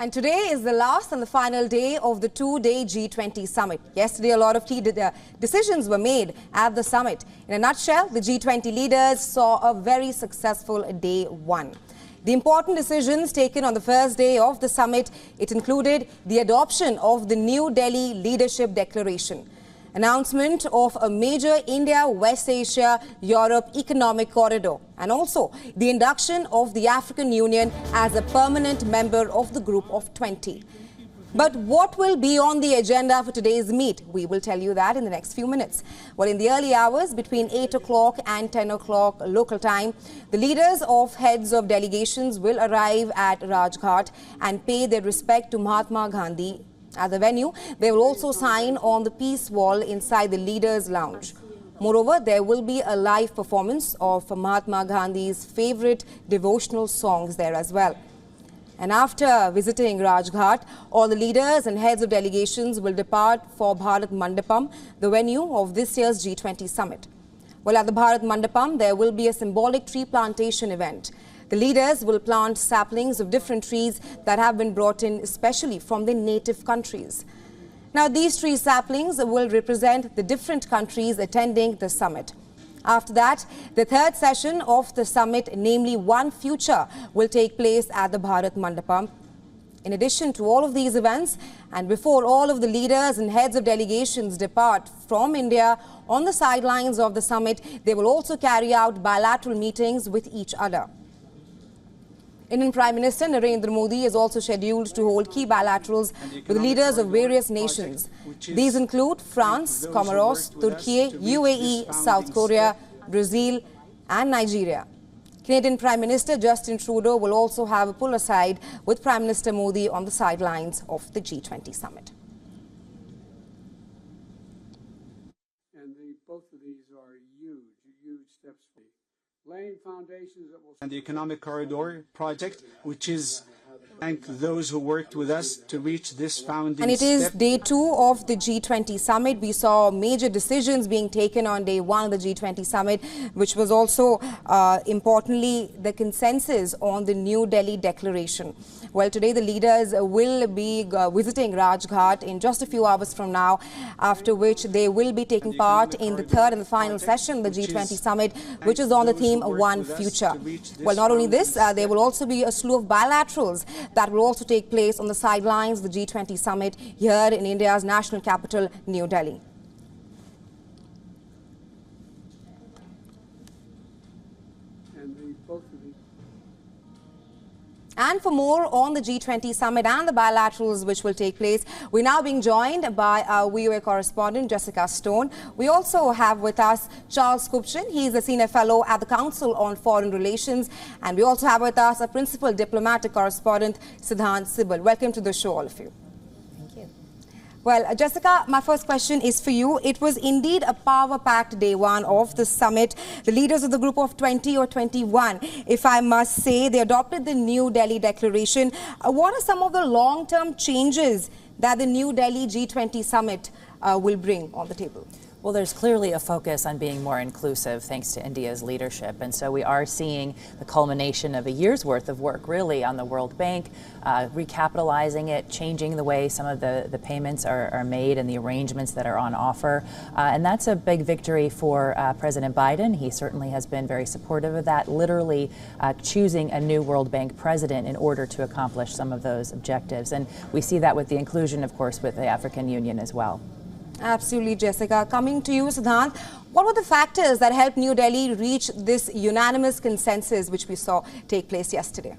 And today is the last and the final day of the two-day G20 Summit. Yesterday, a lot of key decisions were made at the summit. In a nutshell, the G20 leaders saw a very successful day one. The important decisions taken on the first day of the summit, it included the adoption of the New Delhi Leadership Declaration, announcement of a major India-West Asia-Europe economic corridor, and also the induction of the African Union as a permanent member of the Group of 20. But what will be on the agenda for today's meet? We will tell you that in the next few minutes. Well, in the early hours between 8 o'clock and 10 o'clock local time, the leaders of heads of delegations will arrive at Rajghat and pay their respect to Mahatma Gandhi. At the venue, they will also sign on the peace wall inside the leaders' lounge. Moreover, there will be a live performance of Mahatma Gandhi's favorite devotional songs there as well. And after visiting Rajghat, all the leaders and heads of delegations will depart for Bharat Mandapam, the venue of this year's G20 Summit. Well, at the Bharat Mandapam, there will be a symbolic tree plantation event. The leaders will plant saplings of different trees that have been brought in especially from the native countries. Now, these tree saplings will represent the different countries attending the summit. After that, the third session of the summit, namely One Future, will take place at the Bharat Mandapam. In addition to all of these events, and before all of the leaders and heads of delegations depart from India on the sidelines of the summit, they will also carry out bilateral meetings with each other. Indian Prime Minister Narendra Modi is also scheduled to hold key bilaterals with leaders of various nations. These include France, Comoros, Turkey, UAE, South Korea, Brazil and Nigeria. Canadian Prime Minister Justin Trudeau will also have a pull-aside with Prime Minister Modi on the sidelines of the G20 Summit. And both of these are huge steps. Laying foundations that will... And the Economic Corridor project, which is thank those who worked with us to reach this founding. And it is day two of the G20 Summit. We saw major decisions being taken on day one of the G20 Summit, which was also importantly the consensus on the New Delhi Declaration. Well, today the leaders will be visiting Rajghat in just a few hours from now, after which they will be taking part in the third and the final session of the G20 Summit, which is on the theme One Future. Well, not only this, there will also be a slew of bilaterals that will also take place on the sidelines of the G20 Summit here in India's national capital, New Delhi. And for more on the G20 Summit and the bilaterals which will take place, we're now being joined by our VOA correspondent, Jessica Stone. We also have with us Charles Kupchan. He's a senior fellow at the Council on Foreign Relations. And we also have with us a principal diplomatic correspondent, Siddhant Sibal. Welcome to the show, all of you. Well, Jessica, my first question is for you. It was indeed a power-packed day one of the summit. The leaders of the Group of 20 or 21, if I must say, they adopted the New Delhi Declaration. What are some of the long-term changes that the New Delhi G20 Summit will bring on the table? Well, there's clearly a focus on being more inclusive thanks to India's leadership. And so we are seeing the culmination of a year's worth of work really on the World Bank, recapitalizing it, changing the way some of the payments are made and the arrangements that are on offer. And that's a big victory for President Biden. He certainly has been very supportive of that, literally choosing a new World Bank president in order to accomplish some of those objectives. And we see that with the inclusion, of course, with the African Union as well. Absolutely, Jessica. Coming to you, Siddhant, what were the factors that helped New Delhi reach this unanimous consensus which we saw take place yesterday?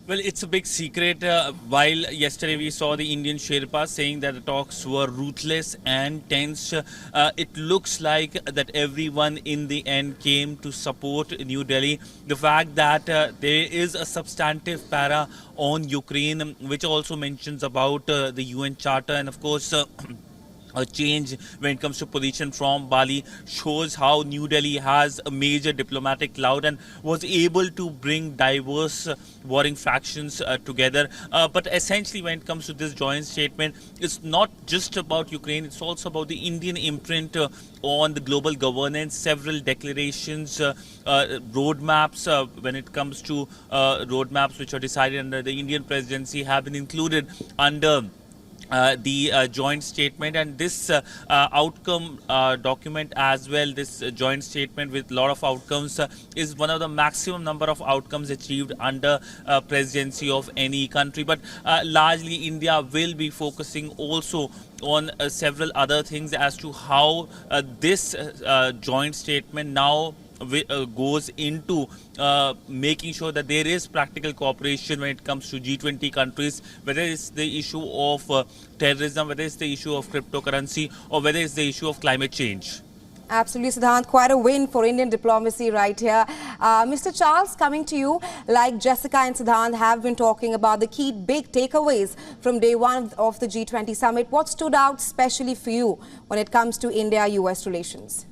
Well, it's a big secret. While yesterday we saw the Indian Sherpas saying that the talks were ruthless and tense, it looks like that everyone in the end came to support New Delhi. The fact that there is a substantive para on Ukraine, which also mentions about the UN Charter, and of course a change when it comes to position from Bali, shows how New Delhi has a major diplomatic clout and was able to bring diverse warring factions together. But essentially, when it comes to this joint statement, it's not just about Ukraine, it's also about the Indian imprint on the global governance. Several declarations, roadmaps, when it comes to roadmaps which are decided under the Indian presidency, have been included under the joint statement, and this outcome document as well, this joint statement with a lot of outcomes, is one of the maximum number of outcomes achieved under presidency of any country. But largely India will be focusing also on several other things as to how this joint statement now goes into making sure that there is practical cooperation when it comes to G20 countries, whether it's the issue of terrorism, whether it's the issue of cryptocurrency, or whether it's the issue of climate change. Absolutely, Siddhant. Quite a win for Indian diplomacy right here. Mr. Charles, coming to you, like Jessica and Siddhant have been talking about the key big takeaways from day one of the G20 summit. What stood out especially for you when it comes to India-US relations?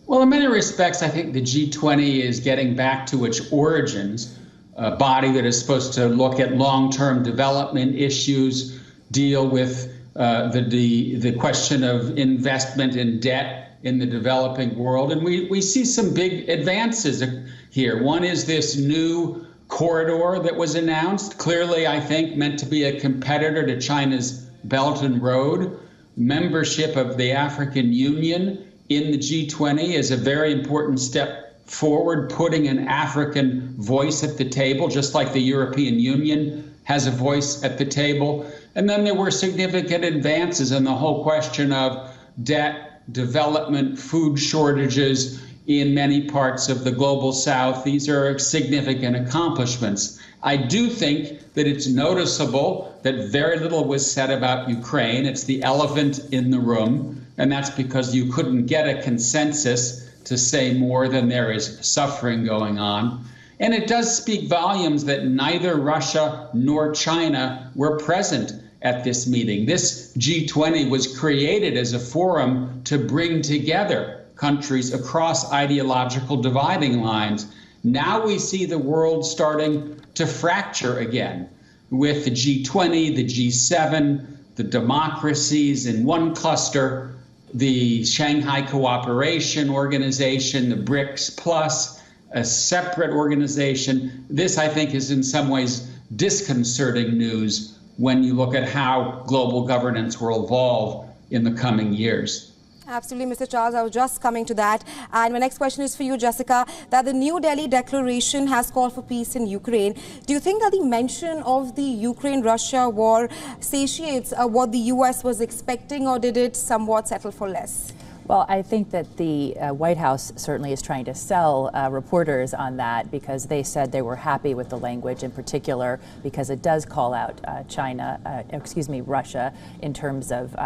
Well, in many respects, I think the G20 is getting back to its origins, a body that is supposed to look at long-term development issues, deal with the question of investment in debt in the developing world. And we see some big advances here. One is this new corridor that was announced, clearly, I think, meant to be a competitor to China's Belt and Road. Membership of the African Union in the G20 is a very important step forward, putting an African voice at the table, just like the European Union has a voice at the table. And then there were significant advances in the whole question of debt, development, food shortages in many parts of the global south. These are significant accomplishments. I do think that it's noticeable that very little was said about Ukraine. It's the elephant in the room. And that's because you couldn't get a consensus to say more than there is suffering going on. And it does speak volumes that neither Russia nor China were present at this meeting. This G20 was created as a forum to bring together countries across ideological dividing lines. Now we see the world starting to fracture again, with the G20, the G7, the democracies in one cluster, the Shanghai Cooperation Organization, the BRICS Plus, a separate organization. This, I think, is in some ways disconcerting news when you look at how global governance will evolve in the coming years. Absolutely, Mr. Charles. I was just coming to that. And my next question is for you, Jessica, that the New Delhi Declaration has called for peace in Ukraine. Do you think that the mention of the Ukraine-Russia war satiates what the U.S. was expecting, or did it somewhat settle for less? Well, I think that the White House certainly is trying to sell reporters on that, because they said they were happy with the language, in particular because it does call out Russia, in terms of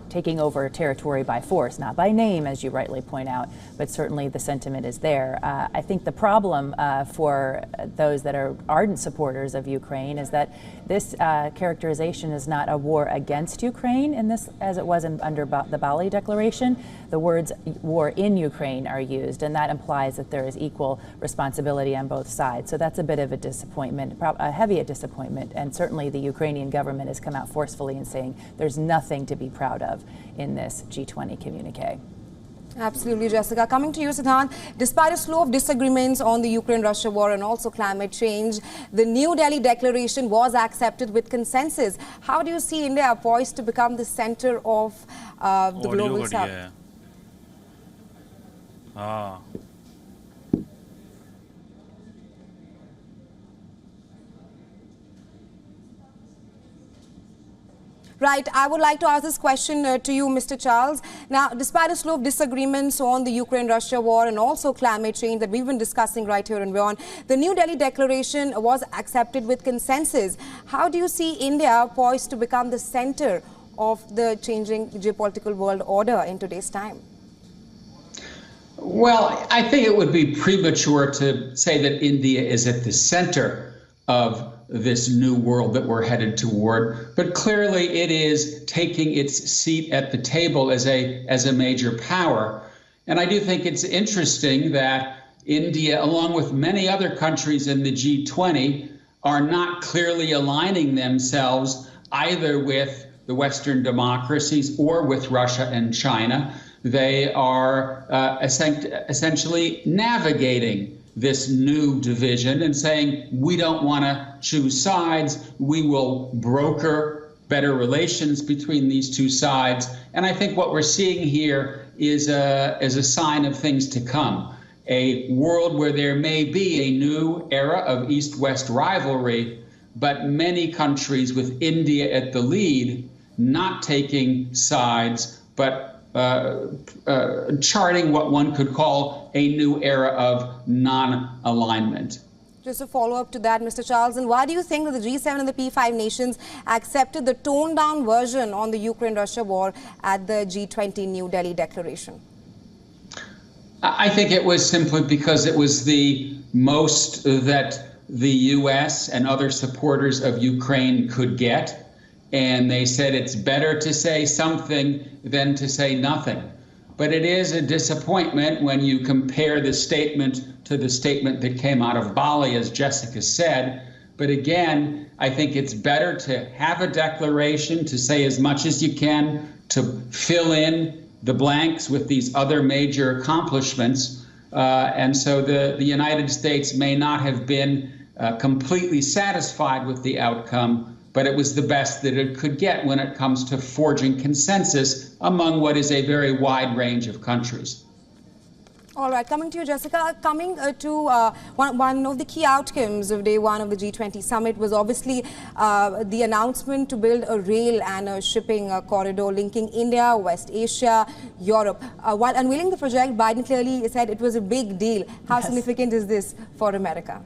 taking over territory by force, not by name, as you rightly point out, but certainly the sentiment is there. I think the problem for those that are ardent supporters of Ukraine is that this characterization is not a war against Ukraine in this, as it was under the Bali Declaration. The words war in Ukraine are used, and that implies that there is equal responsibility on both sides. So that's a bit of a disappointment, a heavy disappointment, and certainly the Ukrainian government has come out forcefully in saying there's nothing to be proud of in this G20 communique. Absolutely, Jessica. Coming to you, Siddhant, despite a slew of disagreements on the Ukraine-Russia war and also climate change, the New Delhi Declaration was accepted with consensus. How do you see India poised to become the center of the global south? Right. I would like to ask this question to you, Mr. Charles. Now, despite a slew of disagreements on the Ukraine-Russia war and also climate change that we've been discussing right here in WION, the New Delhi Declaration was accepted with consensus. How do you see India poised to become the center of the changing geopolitical world order in today's time? Well, I think it would be premature to say that India is at the center of this new world that we're headed toward. But clearly it is taking its seat at the table as a major power. And I do think it's interesting that India, along with many other countries in the G20, are not clearly aligning themselves either with the Western democracies or with Russia and China. They are essentially navigating this new division and saying, we don't want to choose sides, we will broker better relations between these two sides. And I think what we're seeing here is a sign of things to come. A world where there may be a new era of East-West rivalry, but many countries with India at the lead not taking sides, but charting what one could call a new era of non-alignment. Just a follow-up to that, Mr. Charles, and why do you think that the G7 and the P5 nations accepted the toned-down version on the Ukraine-Russia war at the G20 New Delhi declaration? I think it was simply because it was the most that the U.S. and other supporters of Ukraine could get. And they said it's better to say something than to say nothing. But it is a disappointment when you compare the statement to the statement that came out of Bali, as Jessica said. But again, I think it's better to have a declaration, to say as much as you can, to fill in the blanks with these other major accomplishments. And so the United States may not have been completely satisfied with the outcome, but it was the best that it could get when it comes to forging consensus among what is a very wide range of countries. All right, coming to you, Jessica, coming to one of the key outcomes of day one of the G20 summit was obviously the announcement to build a rail and a shipping corridor linking India, West Asia, Europe. While unveiling the project, Biden clearly said it was a big deal. How significant is this for America?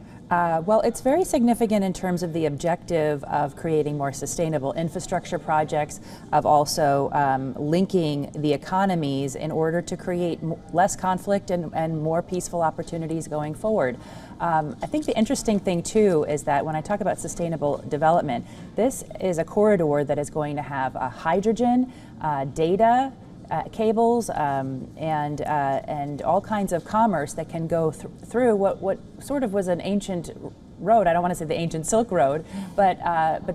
Well, it's very significant in terms of the objective of creating more sustainable infrastructure projects, of also linking the economies in order to create less conflict and more peaceful opportunities going forward. I think the interesting thing, too, is that when I talk about sustainable development, this is a corridor that is going to have hydrogen, data, cables and all kinds of commerce that can go through what sort of was an ancient road. I don't want to say the ancient Silk Road, but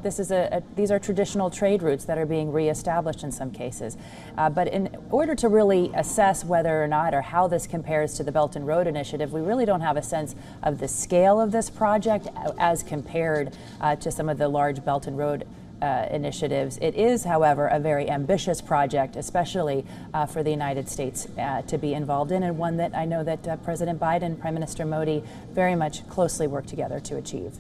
this is these are traditional trade routes that are being reestablished in some cases. But in order to really assess whether or not or how this compares to the Belt and Road Initiative, we really don't have a sense of the scale of this project as compared to some of the large Belt and Road initiatives. It is, however, a very ambitious project, especially for the United States to be involved in, and one that I know that President Biden and Prime Minister Modi very much closely work together to achieve.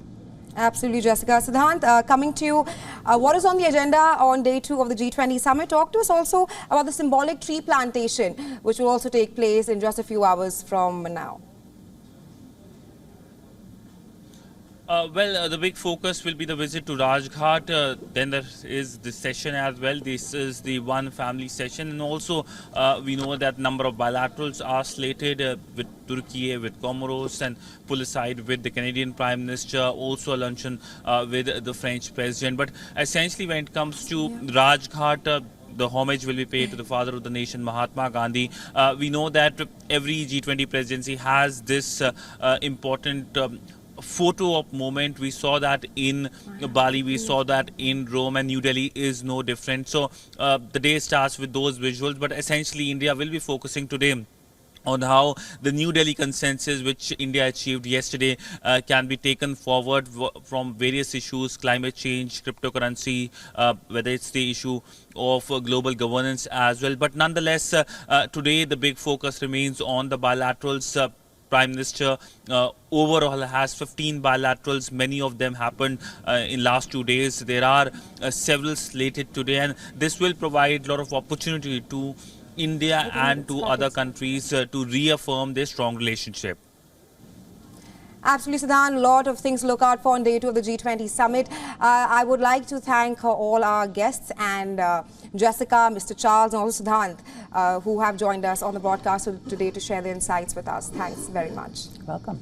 Absolutely, Jessica. Siddhant, coming to you, what is on the agenda on day two of the G20 summit? Talk to us also about the symbolic tree plantation, which will also take place in just a few hours from now. Well, the big focus will be the visit to Rajghat. Then there is the session as well. This is the one family session. And also, we know that number of bilaterals are slated with Turkey, with Comoros, and pull aside with the Canadian Prime Minister. Also a luncheon with the French President. But essentially, when it comes to Rajghat, the homage will be paid to the father of the nation, Mahatma Gandhi. We know that every G20 presidency has this important photo op moment. We saw that in Bali, we saw that in Rome, and New Delhi is no different. So the day starts with those visuals, but essentially India will be focusing today on how the New Delhi consensus, which India achieved yesterday, can be taken forward from various issues, climate change, cryptocurrency, whether it's the issue of global governance as well. But nonetheless, today the big focus remains on the bilaterals. Prime Minister overall has 15 bilaterals. Many of them happened in last 2 days. There are several slated today, and this will provide a lot of opportunity to India and to other countries to reaffirm their strong relationship. Absolutely, Siddhant. A lot of things to look out for on day two of the G20 summit. I would like to thank all our guests and Jessica, Mr. Charles, and also Siddhant, who have joined us on the broadcast today to share their insights with us. Thanks very much. Welcome.